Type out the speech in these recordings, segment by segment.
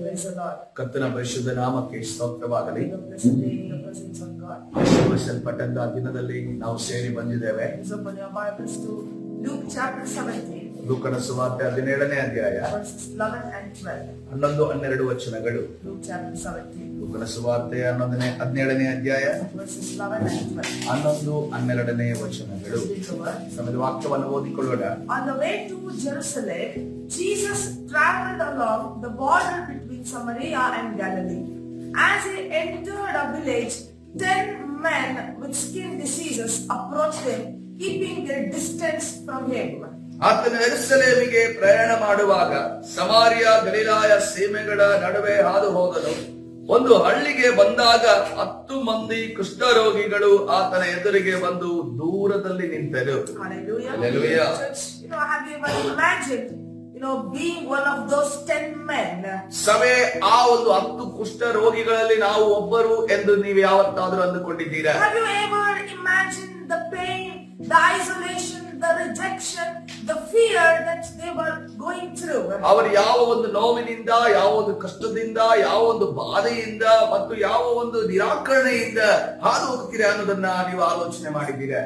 Praise the Lord. ಕರ್ತನ ಪರಿಶುದ್ಧ ನಾಮಕ್ಕೆ ಸ್ತೋತ್ರವಾಗಲಿ. The blessed day in the presence of God. ಆಶೀರ್ವದಿಸಲ್ಪಟ್ಟಂತ ದಿನದಲ್ಲಿ ನಾವು ಸೇರಿ ಬಂದಿದ್ದೇವೆ. Please open your Bibles to Luke chapter 17. ಲೂಕನ ಸುವಾರ್ತೆ 17ನೇ ಅಧ್ಯಾಯ Verses 11 and 12. 11-12 ವಚನಗಳು. Luke chapter 17. ಲೂಕನ ಸುವಾರ್ತೆ 17ನೇ ಅಧ್ಯಾಯ Verses 11 and 12. 11-12 ವಚನಗಳು. Read the word. ಸಮಯದ ವಾಕ್ಯವನ್ನು ಓದಿಕೊಳ್ಳೋಣ. On the way to Jerusalem, Jesus traveled along the border between Samaria and Galilee. As he entered a village, 10 men with skin diseases approached him, keeping their distance from him. ಆತನು ಯೆರೂಸಲೇಮಿಗೆ ಪ್ರಯಾಣ ಮಾಡುವಾಗ ಸಮಾರ್ಯ ಗಲಿಲಾಯ ಸೀಮೆಗಳ ನಡುವೆ ಹಾದು ಹೋದನು. ಒಂದು ಹಳ್ಳಿಗೆ ಬಂದಾಗ 10 ಮಂದಿ ಕುಷ್ಠರೋಗಿಗಳು ಆತನ ಎದುರಿಗೆ ಬಂದು ದೂರದಲ್ಲಿ ನಿಂತರು. Hallelujah. Hallelujah. Church, have you ever imagined, being one of those 10 men? ಸಭೆ ಆ ಒಂದು 10 ಕುಷ್ಠ ರೋಗಿಗಳಲ್ಲಿ ನಾವು ಒಬ್ಬರು ಎಂದು ನೀವು ಯಾವತ್ತಾದ್ರೂ ಅಂದುಕೊಂಡಿದ್ದೀರಾ? Have you ever imagined the pain, the isolation, the rejection, the fear that they were going through? ಅವರು ಯಾವ ಒಂದು ನೋವಿನಿಂದ, ಯಾವ ಒಂದು ಕಷ್ಟದಿಂದ, ಯಾವ ಒಂದು ಬಾಧೆಯಿಂದ ಮತ್ತು ಯಾವ ಒಂದು ನಿರಾಕರಣೆಯಿಂದ ಹಾದು ಹೋಗ್ತೀರಾ ಅನ್ನೋದನ್ನ ನೀವು ಆಲೋಚನೆ ಮಾಡಿದ್ದೀರಾ?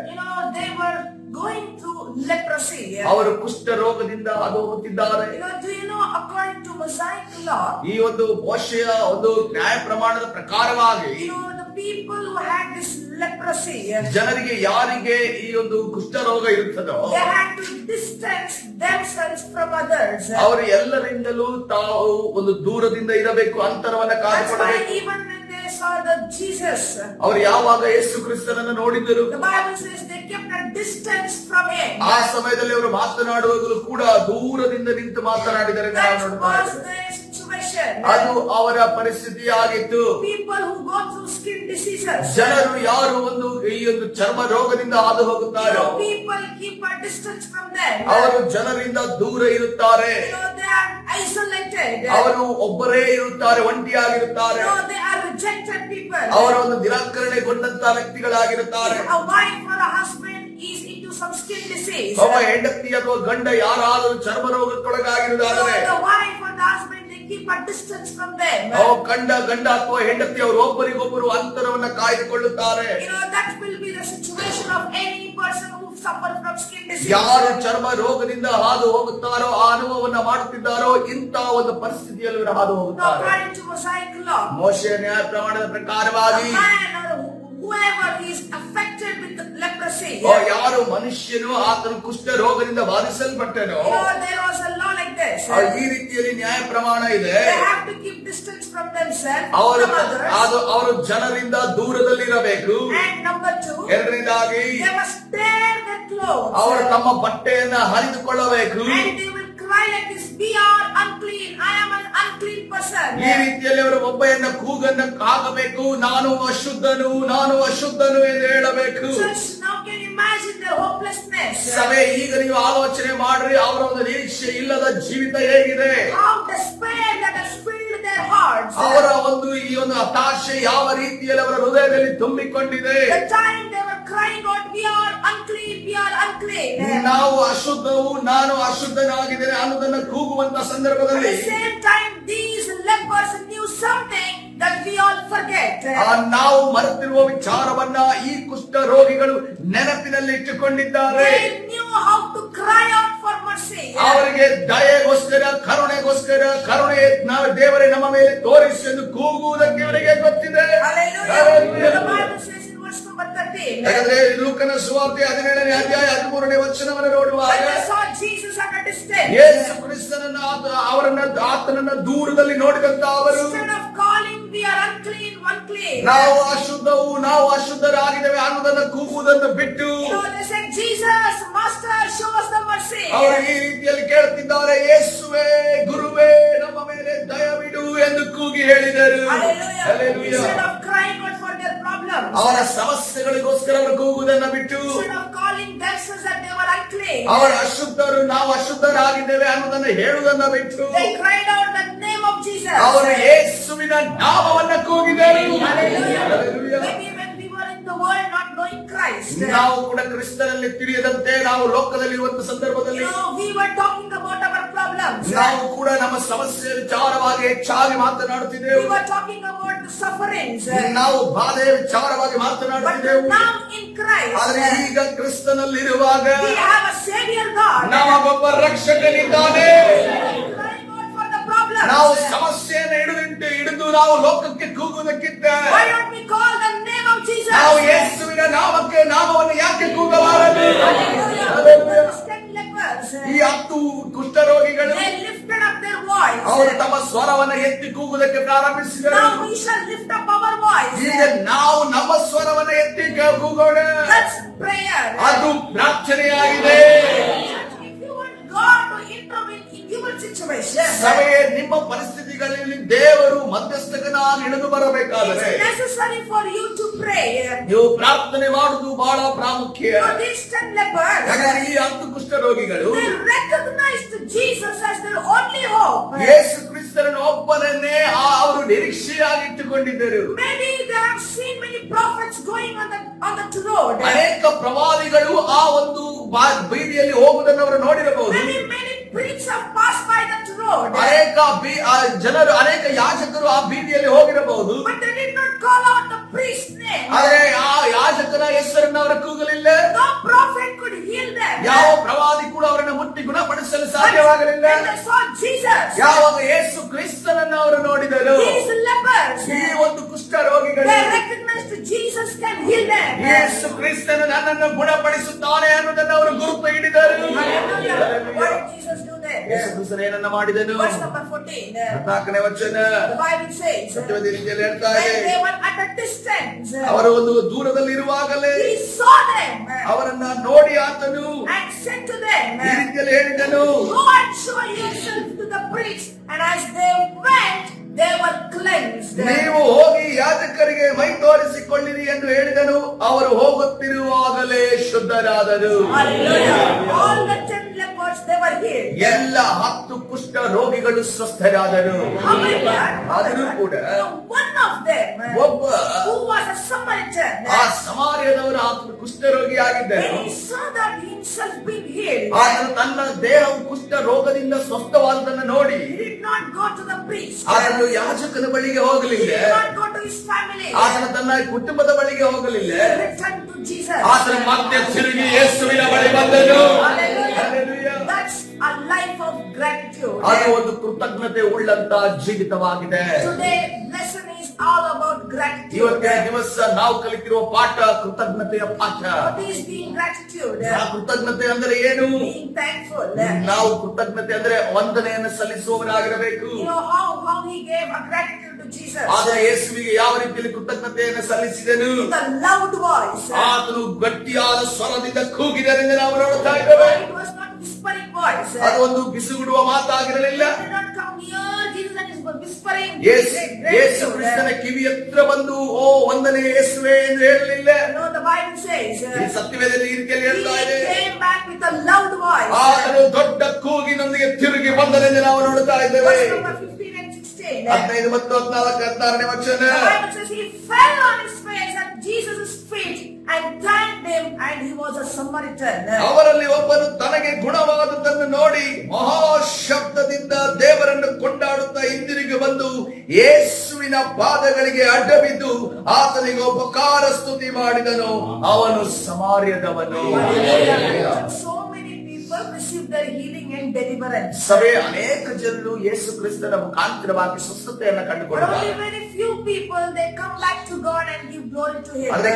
They were going through leprosy. ಅವರು ಕುಷ್ಠ ರೋಗದಿಂದ ಹಾದು ಹೋಗುತ್ತಿದ್ದಾರೆ. Do you know, according to Mosaic law, ಈ ಒಂದು ಮೋಶೆಯ ಒಂದು ನ್ಯಾಯ ಪ್ರಮಾಣದ ಪ್ರಕಾರವಾಗಿ the people who had this leprosy, ಜನರಿಗೆ ಯಾರಿಗೆ ಈ ಒಂದು ಕುಷ್ಠ ರೋಗ ಇರುತ್ತದೋ they had to distance themselves from others. ಅವರು ಎಲ್ಲರಿಂದಲೂ ತಾವು ಒಂದು ದೂರದಿಂದ ಇರಬೇಕು, ಅಂತರವನ್ನ That's why ಕಾದುಕೊಳ್ಳಬೇಕು. even when they saw the Jesus, ಅವರು ಯಾವಾಗ ಯೇಸು ಕ್ರಿಸ್ತನನ್ನು ನೋಡಿದರು, the Bible says they kept a distance from him. ಆ ಸಮಯದಲ್ಲಿ ಅವರು ಮಾತನಾಡುವಾಗಲೂ ಕೂಡ ದೂರದಿಂದ ನಿಂತು ಮಾತನಾಡಿದರೆ ನಾವು That ನೋಡ್ತಾ was ಇದ್ದೇವೆ. the situation. ಅದು ಅವರ ಪರಿಸ್ಥಿತಿಯಾಗಿತ್ತು. People who go through skin diseases, ಜನರು ಯಾರು ಈ ಒಂದು ಚರ್ಮ ರೋಗದಿಂದ ಹಾದು ಹೋಗುತ್ತಾರೋ people keep a distance from them. ಅವರು ಜನರಿಂದ ದೂರ ಇರುತ್ತಾರೆ. They are isolated. ಅವರು ಒಬ್ಬರೇ ಇರುತ್ತಾರೆ, ಒಂಟಿಯಾಗಿರುತ್ತಾರೆ. They are rejected people. ಅವರ ಒಂದು ನಿರಾಕರಣೆಗೊಂಡಂತಹ ವ್ಯಕ್ತಿಗಳಾಗಿರುತ್ತಾರೆ. A wife or a husband is into some skin disease. ಒಬ್ಬ ಹೆಂಡತಿ ಅಥವಾ ಗಂಡ ಯಾರಾದರೂ ಚರ್ಮ ರೋಗಕ್ಕೊಳಗಾಗಿರುವುದಾದರೆ The wife or the husband, they keep a distance from them. ಗಂಡ ಅಥವಾ ಹೆಂಡತಿ ಅವರು ಒಬ್ಬರಿಗೊಬ್ಬರು ಅಂತರವನ್ನ ಕಾಯ್ದುಕೊಳ್ಳುತ್ತಾರೆ. That will be the situation of any person who suffer from skin disease. ಯಾರು ಚರ್ಮ ರೋಗದಿಂದ ಹಾದು ಹೋಗುತ್ತಾರೋ, ಆ ಅನುಭವವನ್ನ ಮಾಡುತ್ತಿದ್ದಾರೋ, ಇಂಥ ಒಂದು ಪರಿಸ್ಥಿತಿಯಲ್ಲಿ ಇವರು ಹಾದು ಹೋಗುತ್ತಾರೆ. According to Mosaic law, ಮೋಶೆಯ ನ್ಯಾಯ ಪ್ರಮಾಣದ ಪ್ರಕಾರವಾಗಿ a man or whoever is affected with leprosy, ಯಾರು ಮನುಷ್ಯನು ಆತನು ಕುಷ್ಠ ರೋಗದಿಂದ ಬಾಧಿಸಲ್ಪಟ್ಟನೋ, there was a law like this. ಈ ರೀತಿಯಲ್ಲಿ ನ್ಯಾಯ ಪ್ರಮಾಣ ಇದೆ. They have to keep distance from themselves, ಅವರು from others. ಅವರು ಜನರಿಂದ ದೂರದಲ್ಲಿರಬೇಕು. And number 2, ಎರಡನೇದಾಗಿ they must tear their clothes. ಅವರು ತಮ್ಮ ಬಟ್ಟೆಯನ್ನ ಹರಿದುಕೊಳ್ಳಬೇಕು. And they will cry like this, "We are unclean. I am an unclean person." ಈ ರೀತಿಯಲ್ಲಿ ಅವರು ಒಬ್ಬೆಯನ್ನ ಕೂಗನ್ನ ಹಾಕಬೇಕು, ನಾನು ಅಶುದ್ಧನು ಎಂದು ಹೇಳಬೇಕು. Church, now can you imagine their hopelessness? ಸಭೆ, ಈಗ ನೀವು ಆಲೋಚನೆ ಮಾಡ್ರಿ, ಅವರ ಒಂದು ನಿರೀಕ್ಷೆ ಇಲ್ಲದ ಜೀವಿತ ಹೇಗಿದೆ. How despair that has filled their hearts. ಅವರ ಈ ಒಂದು ಹತಾಶೆ ಯಾವ ರೀತಿಯಲ್ಲಿ ಅವರ ಹೃದಯದಲ್ಲಿ ತುಂಬಿಕೊಂಡಿದೆ. The time they were crying out, "We are unclean, we are unclean." ನಾವು ಅಶುದ್ಧವು, ನಾನು ಅಶುದ್ಧನಾಗಿದ್ದೇನೆ ಅನ್ನೋದನ್ನ ಕೂಗುವಂತ At ಸಂದರ್ಭದಲ್ಲಿ the same time, these lepers knew something that we all forget. ನಾವು ಮರೆತಿರುವ ವಿಚಾರವನ್ನ ಈ ಕುಷ್ಠ ರೋಗಿಗಳು ನೆನಪಿನಲ್ಲಿ ಇಟ್ಟುಕೊಂಡಿದ್ದಾರೆ. They knew how to cry out for mercy. ಅವರಿಗೆ ದಯೆಗೋಸ್ಕರ, ಕರುಣೆ ದೇವರೇ ನಮ್ಮ ಮೇಲೆ ತೋರಿಸಿ ಎಂದು ಕೂಗುವುದಕ್ಕೆ ಇವರಿಗೆ ಗೊತ್ತಿದೆ. Hallelujah. The Bible says in verse number 13. ಯಾಕಂದ್ರೆ ಲೂಕನ ಸುವಾರ್ತೆ 17ನೇ ಅಧ್ಯಾಯ 13ನೇ ವಚನವನ್ನು ನೋಡುವಾಗ When they saw Jesus at a distance, ಯೇಸು ಕ್ರಿಸ್ತನನ್ನ ಆತನನ್ನ ದೂರದಲ್ಲಿ ನೋಡಿದಂತ ಅವರು, instead of calling, "We are unclean, unclean," ನಾವು ಅಶುದ್ಧರಾಗಿದ್ದೇವೆ ಅನ್ನೋದನ್ನ ಕೂಗುವುದನ್ನು ಬಿಟ್ಟು they said, "Jesus, Master, show us the mercy." ಅವರು ಈ ರೀತಿಯಲ್ಲಿ ಕೇಳುತ್ತಿದ್ದಾರೆ, ಯೇಸುವೇ, ಗುರುವೇ, ನಮ್ಮ ಮೇಲೆ ದಯವಿಡು ಎಂದು ಕೂಗಿ ಹೇಳಿದರು. Hallelujah. Hallelujah. Instead of crying out for their problems, ಅವರ ಸಮಸ್ಯೆಗಳಿಗೋಸ್ಕರ ಅವರು ಕೂಗುವುದನ್ನ ಬಿಟ್ಟು, instead of calling themselves that they were unclean, ಅವರ ಅಶುದ್ಧರು, ನಾವು ಅಶುದ್ಧರಾಗಿದ್ದೇವೆ ಅನ್ನೋದನ್ನ ಹೇಳುವುದನ್ನ ಬಿಟ್ಟು they cried out the name of Jesus. ಅವರು ಯೇಸುವಿನ ನಾಮವನ್ನ ಕೂಗಿದರು. Hallelujah. Hallelujah. Maybe when we were in the world not knowing Christ, ನಾವು ಕೂಡ ಕ್ರಿಸ್ತನಲ್ಲಿ ತಿಳಿಯದಂತೆ ನಾವು ಲೋಕದಲ್ಲಿರುವಂತ ಸಂದರ್ಭದಲ್ಲಿ we were talking about our problems problems. ನಾವು ಕೂಡ ನಮ್ಮ ಸಮಸ್ಯೆ ವಿಚಾರವಾಗಿ ಹೆಚ್ಚಾಗಿ We ಮಾತನಾಡುತ್ತಿದ್ದೆವು. were talking about the sufferings. ನಾವು ಬಾಧೆಯ ವಿಚಾರವಾಗಿ But ಮಾತನಾಡುತ್ತಿದ್ದೆವು. now in Christ, ಆದ್ರೆ ಈಗ ಕ್ರಿಸ್ತನಲ್ಲಿರುವಾಗ we have a Savior God. ನಮಗೊಬ್ಬ ರಕ್ಷಕನಿದ್ದಾನೆ. Crying out for the problems. ನಾವು ಸಮಸ್ಯೆಯನ್ನು ಹಿಡಿದು ನಾವು ಲೋಕಕ್ಕೆ ಕೂಗುವುದಕ್ಕಿಂತ Why don't we call the name of Jesus? ನಾವು ಯೇಸುವಿನ ನಾಮವನ್ನು ಯಾಕೆ ಕೂಗಬಾರದು? Hallelujah. Hallelujah. The 10 lepers, ಈ 10 ಕುಷ್ಠರೋಗಿಗಳು they lifted up their voice. ಅವರು ತಮ್ಮ ಸ್ವರವನ್ನು ಎತ್ತಿ ಕೂಗುವುದಕ್ಕೆ ಪ್ರಾರಂಭಿಸಿದರು. Now we shall lift up our voice. ಈಗ ನಾವು ನಮ್ಮ ಸ್ವರವನ್ನು ಎತ್ತಿ ಕೂಗೋಣ. That's prayer. ಅದು ಪ್ರಾರ್ಥನೆಯಾಗಿದೆ. If you want God to intervene in your situation, ಸಭೆಯೇ ನಿಮ್ಮ ಪರಿಸ್ಥಿತಿಗಳಲ್ಲಿ ದೇವರು ಮಧ್ಯಸ್ಥಕನಾಗಿ ಇಳಿದು ಬರಬೇಕಾದರೆ it's necessary for you to pray. ನೀವು ಪ್ರಾರ್ಥನೆ ಮಾಡುವುದು ಬಹಳ ಪ್ರಾಮುಖ್ಯ. For these 10 lepers, ಯಾಕಂದ್ರೆ ಈ 10 ಕುಷ್ಠರೋಗಿಗಳು they recognized Jesus as their only hope. ಯೇಸು ಕ್ರಿಸ್ತರನ್ನು ಒಬ್ಬನನ್ನೇ ಅವರು ನಿರೀಕ್ಷೆಯಾಗಿ ಇಟ್ಟುಕೊಂಡಿದ್ದರು. Maybe they have seen many prophets going on the road. ಅನೇಕ ಪ್ರವಾದಿಗಳು ಆ ಒಂದು ಬೀದಿಯಲ್ಲಿ ಹೋಗುವುದನ್ನು ಅವರು ನೋಡಿರಬಹುದು. Many priests have passed by that road. ಅನೇಕ ಯಾಜಕರು ಆ ಬೀದಿಯಲ್ಲಿ ಹೋಗಿರಬಹುದು. But they did not call out the priest's name. ಆದರೆ ಆ ಯಾಜಕರ ಹೆಸರನ್ನು ಅವರು ಕೂಗಲಿಲ್ಲ. No prophet could heal them. ಯಾವ ಪ್ರವಾದಿ ಕೂಡ ಅವರನ್ನು ಮುಟ್ಟಿ ಗುಣಪಡಿಸಲು But ಸಾಧ್ಯವಾಗಲಿಲ್ಲ. when they saw Jesus, ಯಾವಾಗ ಯೇಸು ಕ್ರಿಸ್ತನನ್ನು ಅವರು ನೋಡಿದರು, these lepers, ಈ ಒಂದು ಕುಷ್ಠರೋಗಿಗಳು they recognized Jesus can heal them. ಯೇಸು ಕ್ರಿಸ್ತನು ನನ್ನನ್ನು ಗುಣಪಡಿಸುತ್ತಾನೆ ಅನ್ನೋದನ್ನು ಅವರು ಗುರುತು ಹಿಡಿದರು. Hallelujah. What did Jesus do then? ಯೇಸು ಕ್ರಿಸ್ತನು ಏನನ್ನ ಮಾಡಿದನು? Verse number 14. 14ನೇ ವಚನ The Bible says, ಸತ್ಯವಾದ ರೀತಿಯಲ್ಲಿ ಹೇಳ್ತಾ when ಇದೆ, they were at a distance, ಅವರು ಒಂದು ದೂರದಲ್ಲಿರುವಾಗಲೇ he saw them ಅವರನ್ನ ನೋಡಿ ಆತನು and said to them, ಈ ರೀತಿಯಲ್ಲಿ ಹೇಳಿದನು, go and show yourself to the priest. And as they went, they were cleansed. ನೀವು ಹೋಗಿ ಯಾಜಕರಿಗೆ ಮೈ ತೋರಿಸಿಕೊಳ್ಳಿರಿ ಎಂದು ಹೇಳಿದನು. ಅವರು ಹೋಗುತ್ತಿರುವಾಗಲೇ ಶುದ್ಧರಾದರು. Hallelujah. All the 10 lepers, they were healed. ಎಲ್ಲ 10 ಕುಷ್ಠ ರೋಗಿಗಳು ಸ್ವಸ್ಥರಾದರು. ಆದರೂ ಕೂಡ One of them, ಒಬ್ಬ who was a Samaritan, ಆ ಸಮಾರ್ಯದವರು ಆತನು ಕುಷ್ಠರೋಗಿ ಆಗಿದ್ದರು. when he saw that himself being healed, ಆತನು ತನ್ನ ದೇಹವು ಕುಷ್ಠ ರೋಗದಿಂದ ಸ್ವಸ್ಥವಾದದನ್ನು ನೋಡಿ he did not go to the priest. ಆತನು ಯಾಜಕನ ಬಳಿಗೆ He ಹೋಗಲಿಲ್ಲ. did not go to his family. ಆತನು ತನ್ನ ಕುಟುಂಬದ ಬಳಿಗೆ ಹೋಗಲಿಲ್ಲ. He returned to Jesus. ಆತನು ಮತ್ತೆ ತಿರುಗಿ ಯೇಸುವಿನ ಬಳಿ ಬಂದನು. Hallelujah. Hallelujah. That's a life of gratitude. ಅದು ಒಂದು ಕೃತಜ್ಞತೆ ಉಳ್ಳಂತ ಜೀವಿತವಾಗಿದೆ. Today, lesson is all about gratitude. ಇವತ್ತಿನ ದಿವಸ ನಾವು ಕಲಿತಿರುವ ಪಾಠ ಕೃತಜ್ಞತೆಯ ಪಾಠ. What is being gratitude? ಆ ಕೃತಜ್ಞತೆ ಅಂದ್ರೆ ಏನು? Being thankful. ನಾವು ಕೃತಜ್ಞತೆ ಅಂದ್ರೆ ವಂದನೆಯನ್ನು ಸಲ್ಲಿಸುವವರಾಗಿರಬೇಕು. You know how he gave a gratitude to Jesus. ಆದರೆ ಯೇಸುವಿಗೆ ಯಾವ ರೀತಿಯಲ್ಲಿ ಕೃತಜ್ಞತೆಯನ್ನು ಸಲ್ಲಿಸಿದನು? With a loud voice. ಆತನು ಗಟ್ಟಿಯಾದ ಸ್ವರದಿಂದ ಕೂಗಿದರೆಂದು ನಾವು ನೋಡ್ತಾ ಇದ್ದೇವೆ. It was not whispering voice. ಅದು ಒಂದು ಬಿಸುಗುಡುವ ಮಾತಾಗಿರಲಿಲ್ಲ. He did not come near Jesus and he was whispering. ಯೇಸು ಕ್ರಿಸ್ತನ ಕಿವಿ ಹತ್ರ ಬಂದು ಓ ವಂದನೆ ಯೇಸುವೆ ಎಂದು ಹೇಳಲಿಲ್ಲ. No, the Bible says ಈ ಸತ್ಯವೇದದಲ್ಲಿ ಈ ರೀತಿಯಲ್ಲಿ ಹೇಳ್ತಾ ಇದೆ, he came back with a loud voice. ಆತನು ದೊಡ್ಡ ಕೂಗಿನೊಂದಿಗೆ ತಿರುಗಿ ಬಂದನೆಂದು ನಾವು ನೋಡ್ತಾ ಇದ್ದೇವೆ. Verse number 15 and 16. 15 ಮತ್ತು 14 16ನೇ ವಚನ. The Bible says he fell on his face at Jesus' feet and thanked him, and he was a Samaritan. ಅವರಲ್ಲಿ ಒಬ್ಬನು ತನಗೆ ಗುಣವಾದದ್ದನ್ನು ನೋಡಿ ಮಹಾಶಬ್ದದಿಂದ ದೇವರನ್ನು ಕೊಂಡಾಡುತ್ತಾ ಹಿಂದಿರುಗಿ ಬಂದು ಯೇಸುವಿನ ಪಾದಗಳಿಗೆ ಅಡ್ಡಬಿದ್ದು ಆತನಿಗೆ ಉಪಕಾರ ಸ್ತುತಿ ಮಾಡಿದನು. ಅವನು ಸಮಾರ್ಯದವನು. So many people received their healing and deliverance. ಸಭೆ ಅನೇಕ ಜನರು ಯೇಸು ಕ್ರಿಸ್ತನ ಮುಖಾಂತರವಾಗಿ ಸ್ವಸ್ಥತೆಯನ್ನು But ಕಂಡುಕೊಂಡರು. only very few people, they come back to God and give glory to him. ಆದರೆ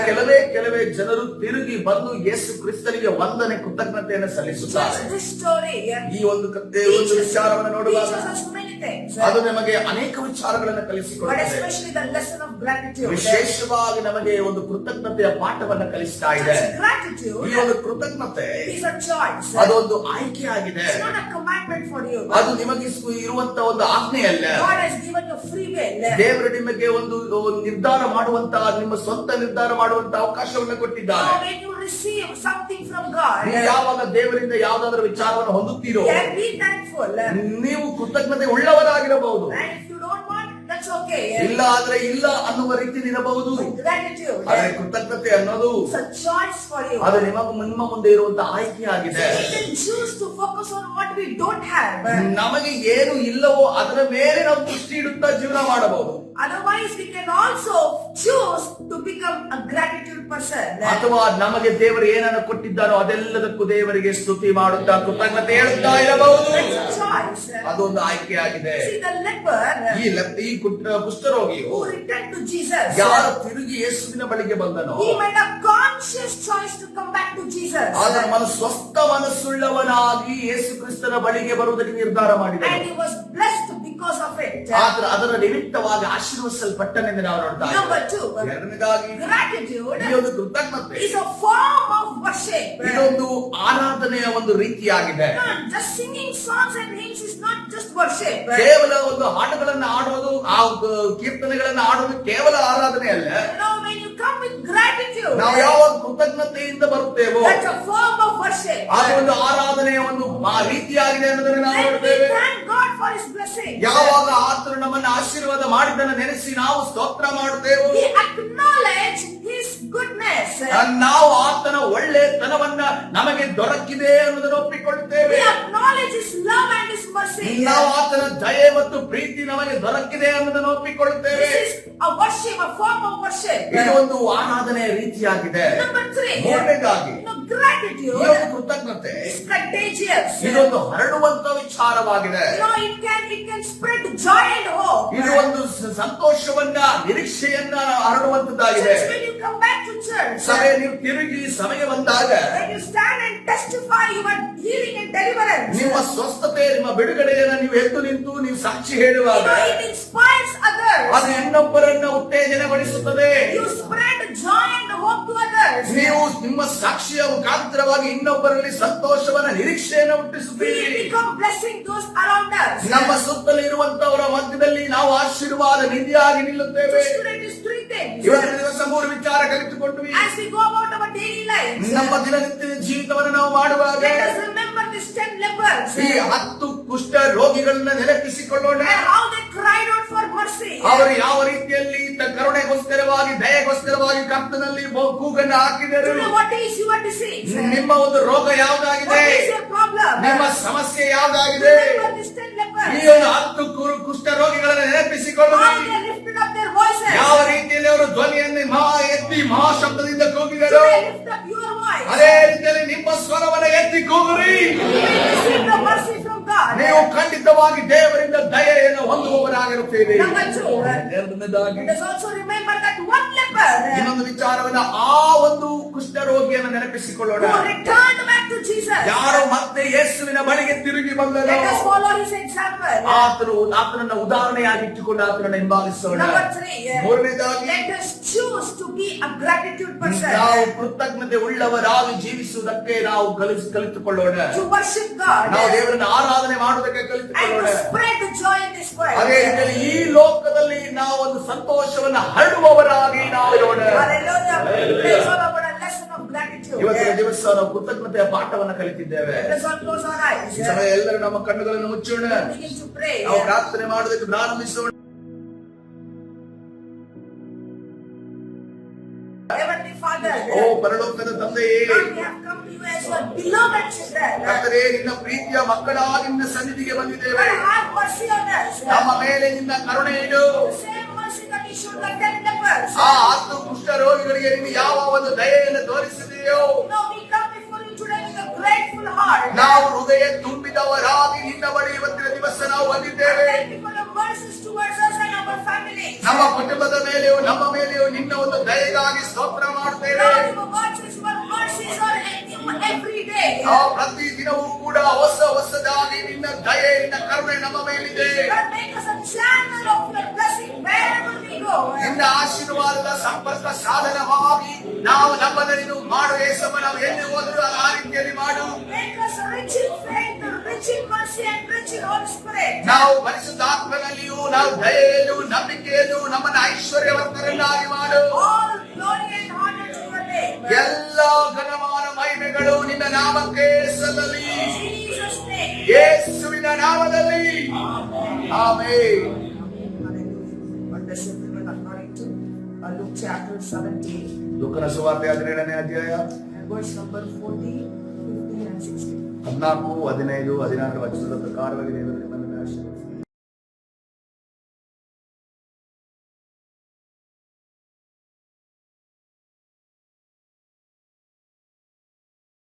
ಕೆಲವೇ ಜನರು ತಿರುಗಿ ಬಂದು ಯೇಸು ಕ್ರಿಸ್ತನಿಗೆ ವಂದನೆ ಕೃತಜ್ಞತೆಯನ್ನು ಸಲ್ಲಿಸುತ್ತಾರೆ. Just this story ಈ ಒಂದು ವಿಚಾರವನ್ನು ನೋಡುವಾಗ teaches us many things. ಅದು ನಮಗೆ ಅನೇಕ ವಿಚಾರಗಳನ್ನು But ಕಲಿಸಿಕೊಡುತ್ತದೆ. especially the lesson of gratitude. ವಿಶೇಷವಾಗಿ ನಮಗೆ ಒಂದು ಕೃತಜ್ಞತೆಯ ಪಾಠವನ್ನು ಕಲಿಸ್ತಾ ಇದೆ. ಈ Gratitude ಒಂದು ಕೃತಜ್ಞತೆ is a choice. ಅದೊಂದು ಆಯ್ಕೆ ಆಗಿದೆ. It's not a commandment for you. ಅದು ನಿಮಗೆ ಇರುವಂತ ಒಂದು ಆಜ್ಞೆ ಅಲ್ಲ. God has given you free will. ದೇವರು ನಿಮಗೆ ಒಂದು ನಿರ್ಧಾರ ಮಾಡುವಂತ, ನಿಮ್ಮ ಸ್ವಂತ ನಿರ್ಧಾರ ಮಾಡುವಂತ ಅವಕಾಶವನ್ನು ಕೊಟ್ಟಿದ್ದಾರೆ. Now when you receive something from God, ನೀವು ಯಾವಾಗ ದೇವರಿಂದ ಯಾವ್ದಾದ್ರು ವಿಚಾರವನ್ನು ಹೊಂದುತ್ತೀರೋ then be thankful. ನೀವು ಕೃತಜ್ಞತೆ ಉಳ್ಳವರಾಗಿರಬಹುದು. And if you don't want, that's okay. ಇಲ್ಲ ಆದ್ರೆ ಇಲ್ಲ ಅನ್ನುವ ರೀತಿ ಇರಬಹುದು. Gratitude. ಆದ್ರೆ ಕೃತಜ್ಞತೆ ಅನ್ನೋದು It's a choice for you. ಅದು ನಿಮ್ಮ ಮುಂದೆ ಇರುವಂತಹ ಆಯ್ಕೆ ಆಗಿದೆ. We can choose to focus on what we don't have. ನಮಗೆ ಏನು ಇಲ್ಲವೋ ಅದರ ಮೇಲೆ ನಾವು ದೃಷ್ಟಿ ಇಡುತ್ತಾ ಜೀವನ ಮಾಡಬಹುದು. Otherwise, we can also choose to become a gratitude person. ಅಥವಾ ನಮಗೆ ದೇವರು ಏನನ್ನು ಕೊಟ್ಟಿದ್ದಾರೋ ಅದೆಲ್ಲದಕ್ಕೂ ದೇವರಿಗೆ ಸ್ತುತಿ ಮಾಡುತ್ತಾ ಕೃತಜ್ಞತೆ ಹೇಳುತ್ತಾ ಇರಬಹುದು. It's a choice. ಅದೊಂದು ಆಯ್ಕೆ ಆಗಿದೆ. See, the leper ಈ ಕುಷ್ಠರೋಗಿಯು who returned to Jesus, ಯಾರು ತಿರುಗಿ ಯೇಸುವಿನ ಬಳಿಗೆ ಬಂದನೋ he made a conscious choice to come back to Jesus. ಆತನ ಸ್ವಸ್ಥ ಮನಸ್ಸುಳ್ಳವನಾಗಿ ಯೇಸು ಕ್ರಿಸ್ತನ ಬಳಿಗೆ ಬರುವುದಕ್ಕೆ ನಿರ್ಧಾರ And ಮಾಡಿದನು. he was blessed because of it. ಆದ್ರೆ ಅದರ ನಿಮಿತ್ತವಾಗಿ ಆಶೀರ್ವದಿಸಲ್ಪಟ್ಟನೆಂದು ನಾವು ನೋಡ್ತಾ Number ಇದ್ದೇವೆ. 2, ಎರಡನೇದಾಗಿ gratitude ಈ ಒಂದು ಕೃತಜ್ಞತೆ is a form of worship. ಇದೊಂದು ಆರಾಧನೆಯ ಒಂದು ರೀತಿಯಾಗಿದೆ. Just singing songs and hymns is not just worship. ಕೇವಲ ಒಂದು ಹಾಡುಗಳನ್ನು ಆಡೋದು, ಆ ಕೀರ್ತನೆಗಳನ್ನು ಆಡೋದು ಕೇವಲ ಆರಾಧನೆ ಅಲ್ಲ. When you come with gratitude, ನಾವು ಯಾವಾಗ ಕೃತಜ್ಞತೆಯಿಂದ ಬರುತ್ತೇವೋ that's a form of worship. ಅದು ಒಂದು ಆರಾಧನೆಯ ಒಂದು ರೀತಿಯಾಗಿದೆ ಅನ್ನೋದನ್ನು ನಾವು And we ನೋಡ್ತೇವೆ. thank God for His blessing. ಯಾವಾಗ ಆತನು ನಮ್ಮನ್ನು ಆಶೀರ್ವಾದ ಮಾಡಿದ್ದನ್ನು ನೆನೆಸಿ ನಾವು ಸ್ತೋತ್ರ ಮಾಡುತ್ತೇವೆ. We acknowledge His goodness. ನಾವು ಆತನ ಒಳ್ಳೆತನವನ್ನ ನಮಗೆ ದೊರಕಿದೆ ಅನ್ನೋದನ್ನು ಒಪ್ಪಿಕೊಳ್ಳುತ್ತೇವೆ. We acknowledge His love and His mercy. ನಾವು ಆತನ ದಯೆ ಮತ್ತು ಪ್ರೀತಿ ನಮಗೆ ದೊರಕಿದೆ ಅನ್ನೋದನ್ನು ಒಪ್ಪಿಕೊಳ್ಳುತ್ತೇವೆ. This is a worship, a form of worship. ಇದು ಒಂದು ಆರಾಧನೆಯ ರೀತಿಯಾಗಿದೆ. Number 3, ಮೂರನೇದಾಗಿ gratitude ಈ ಒಂದು ಕೃತಜ್ಞತೆ is contagious. ಇದೊಂದು ಹರಡುವಂತ ವಿಚಾರವಾಗಿದೆ. It can spread joy and hope. ಇದು ಒಂದು ಸಂತೋಷವನ್ನ ನಿರೀಕ್ಷೆಯನ್ನ ಹರಡುವಂತದ್ದಾಗಿದೆ. Church, when you come back to church, ಸಭೆ ನೀವು ತಿರುಗಿ ಸಮಯ ಬಂದಾಗ when you stand and testify your healing and deliverance, ನಿಮ್ಮ ಸ್ವಸ್ಥತೆ ನಿಮ್ಮ ಬಿಡುಗಡೆಯನ್ನ ನೀವು ಎದ್ದು ನಿಂತು ನೀವು ಸಾಕ್ಷಿ ಹೇಳುವಾಗ it inspires others. ಅದು ಇನ್ನೊಬ್ಬರನ್ನ ಉತ್ತೇಜನಗೊಳಿಸುತ್ತದೆ. You spread joy and hope to others. ನೀವು ನಿಮ್ಮ ಸಾಕ್ಷಿಯ ಮುಖಾಂತರವಾಗಿ ಇನ್ನೊಬ್ಬರಲ್ಲಿ ಸಂತೋಷವನ್ನ ನಿರೀಕ್ಷೆಯನ್ನು ಹುಟ್ಟಿಸುತ್ತೀರಿ. We become blessing those around us. ನಮ್ಮ ಸುತ್ತಲೂ ಇರುವಂತವರ ಮಧ್ಯದಲ್ಲಿ ನಾವು ಆಶೀರ್ವಾದ ನಿಧಿಯಾಗಿ ನಿಲ್ಲುತ್ತೇವೆ. Today is 3 things. ಇವತ್ತಿನ ದಿವಸ 3 ವಿಚಾರ ಕಲಿತುಕೊಂಡ್ವಿ. As we go about our daily lives, ನಮ್ಮ ದಿನನಿತ್ಯದ ಜೀವಿತವನ್ನು ನಾವು ಮಾಡುವಾಗ let us remember these 10 lepers ಈ 10 ಕುಷ್ಠ ರೋಗಿಗಳನ್ನ ನೆನಪಿಸಿಕೊಳ್ಳೋಣ. and how they cried out for mercy. ಅವರು ಯಾವ ರೀತಿಯಲ್ಲಿ ಕರುಣೆಗೋಸ್ಕರವಾಗಿ ದಯೆಗೋಸ್ಕರವಾಗಿ ಕರ್ತನಲ್ಲಿ ಕೂಗನ್ನು ಹಾಕಿದರು. Today, what is your disease? ನಿಮ್ಮ ಒಂದು ರೋಗ ಯಾವುದಾಗಿದೆ? What is your problem? ನಿಮ್ಮ ಸಮಸ್ಯೆ ಯಾವುದಾಗಿದೆ? Remember these 10 lepers. ಈ ಒಂದು 10 ಕುಷ್ಠ ರೋಗಿಗಳನ್ನು ನೆನಪಿಸಿಕೊಳ್ಳೋಣ. How they lifted up their voices. ಯಾವ ರೀತಿಯಲ್ಲಿ ಅವರು ಧ್ವನಿಯನ್ನು ಎತ್ತಿ ಮಹಾಶಬ್ದದಿಂದ ಕೂಗಿದರು. Today, lift up your voice. ಅದೇ ರೀತಿಯಲ್ಲಿ ನಿಮ್ಮ ಸ್ವರವನ್ನು ಎತ್ತಿ ಕೂಗುರಿ. Receive the mercy from God. ನೀವು ಖಂಡಿತವಾಗಿ ದೇವರಿಂದ ದಯೆಯನ್ನು ಹೊಂದುವವರಾಗಿರುತ್ತೀರಿ. Number 2, ಎರಡನೇದಾಗಿ let us also remember that one leper ಇನ್ನೊಂದು ವಿಚಾರವನ್ನ ಆ ಒಂದು ಕುಷ್ಠರೋಗಿಯನ್ನು ನೆನಪಿಸಿಕೊಳ್ಳೋಣ. who returned back to Jesus. ಯಾರು ಮತ್ತೆ ಯೇಸುವಿನ ಬಳಿಗೆ ತಿರುಗಿ ಬಂದರು. Let us follow his example. ಆತನನ್ನ ಉದಾಹರಣೆಯಾಗಿ ಇಟ್ಟುಕೊಂಡು ಆತನನ್ನು ಹಿಂಬಾಲಿಸೋಣ. Number 3, ಮೂರನೇದಾಗಿ let us choose to be a gratitude person. ನಾವು ಕೃತಜ್ಞತೆ ಉಳ್ಳವರಾಗಿ ಜೀವಿಸುವುದಕ್ಕೆ ನಾವು ಕಲಿತುಕೊಳ್ಳೋಣ. To worship God ನಾವು ದೇವರನ್ನು ಆರಾಧನೆ ಮಾಡುವುದಕ್ಕೆ and ಕಲಿತುಕೊಳ್ಳೋಣ. to spread the joy in this world. ಅದೇ ರೀತಿಯಲ್ಲಿ ಈ ಲೋಕದಲ್ಲಿ ನಾವು ಒಂದು ಸಂತೋಷವನ್ನು ಹರಡುವವರಾಗಿ ನಾವು ಇರೋಣ. Hallelujah. Praise all about a lesson of gratitude. ಇವತ್ತಿನ ದಿವಸ ನಾವು ಕೃತಜ್ಞತೆಯ ಪಾಠವನ್ನು ಕಲಿತಿದ್ದೇವೆ. Let us all close our eyes. ಈ ಸಮಯ ಎಲ್ಲರೂ ನಮ್ಮ ಕಣ್ಣುಗಳನ್ನು ಮುಚ್ಚೋಣ. Begin to pray. ನಾವು ಪ್ರಾರ್ಥನೆ ಮಾಡುವುದಕ್ಕೆ ಪ್ರಾರಂಭಿಸೋಣ. Heavenly Father, ಓ ಪರಲೋಕದ ತಂದೆಯೇ, Lord, we have come to you as your beloved children. ಕರ್ತನೇ, ನಿನ್ನ ಪ್ರೀತಿಯ ಮಕ್ಕಳಾಗಿ ನಿನ್ನ ಸನ್ನಿಧಿಗೆ ಬಂದಿದ್ದೇವೆ. Lord, have mercy on us. ನಮ್ಮ ಮೇಲೆ ನಿನ್ನ ಕರುಣೆ ಇಡು. The same mercy that you showed the 10 lepers. ಆ 10 ಕುಷ್ಠ ರೋಗಿಗಳಿಗೆ ನೀನು ಯಾವ ಒಂದು ದಯೆಯನ್ನು ತೋರಿಸಿದೆಯೋ Now we come before you today with a grateful heart. ನಾವು ಹೃದಯ ತುಂಬಿದವರಾಗಿ ನಿನ್ನ ಬಳಿ ಇವತ್ತಿನ ದಿವಸ ನಾವು ಬಂದಿದ್ದೇವೆ. Thank you for the mercies towards us and our families. ನಮ್ಮ ಕುಟುಂಬದ ಮೇಲೆಯೂ ನಮ್ಮ ಮೇಲೆಯೂ ನಿನ್ನ ಒಂದು ದಯೆಗಾಗಿ ಸ್ತೋತ್ರ ಮಾಡುತ್ತೇವೆ. Lord, your word says your mercies are new every day. ನಾವು ಪ್ರತಿ ದಿನವೂ ಕೂಡ ಹೊಸದಾಗಿ ನಿನ್ನ ದಯೆ ನಿನ್ನ ಕರುಣೆ ನಮ್ಮ ಮೇಲಿದೆ. Lord, make us a channel of your blessing wherever we go. ನಿನ್ನ ಆಶೀರ್ವಾದದ ಸಂಪರ್ಕ ಸಾಧನವಾಗಿ ನಾವು ನಮ್ಮನ್ನು ಮಾಡು ಯೇಸಪ್ಪ. ನಾವು ಎಲ್ಲಿ ಹೋದರೂ ಆ ರೀತಿಯಲ್ಲಿ ಮಾಡು. Make us rich in faith, rich in mercy and rich in Holy Spirit. ನಾವು ಪರಿಶುದ್ಧಾತ್ಮನಲ್ಲಿಯೂ ನಾವು ದಯೆಯಲ್ಲೂ ನಂಬಿಕೆಯಲ್ಲೂ ನಮ್ಮನ್ನು ಐಶ್ವರ್ಯವಂತರನ್ನಾಗಿ ಮಾಡು. All glory and honor to your name. ಎಲ್ಲ ಘನಮಾನ ಮಹಿಮೆಗಳು ನಿನ್ನ ನಾಮಕ್ಕೆ ಸಲ್ಲಲಿ. In Jesus' name. ಯೇಸುವಿನ ನಾಮದಲ್ಲಿ ಆಮೆನ್. Hallelujah. 17. ಲೂಕನ ಸುವಾರ್ತೆ 17ನೇ ಅಧ್ಯಾಯ And verse number 14, 15 and 16. 14, 15, 16 ವಚನದ ಪ್ರಕಾರವಾಗಿ ದೇವರು ನಿಮ್ಮನ್ನು ಆಶೀರ್ವದಿಸಲಿ.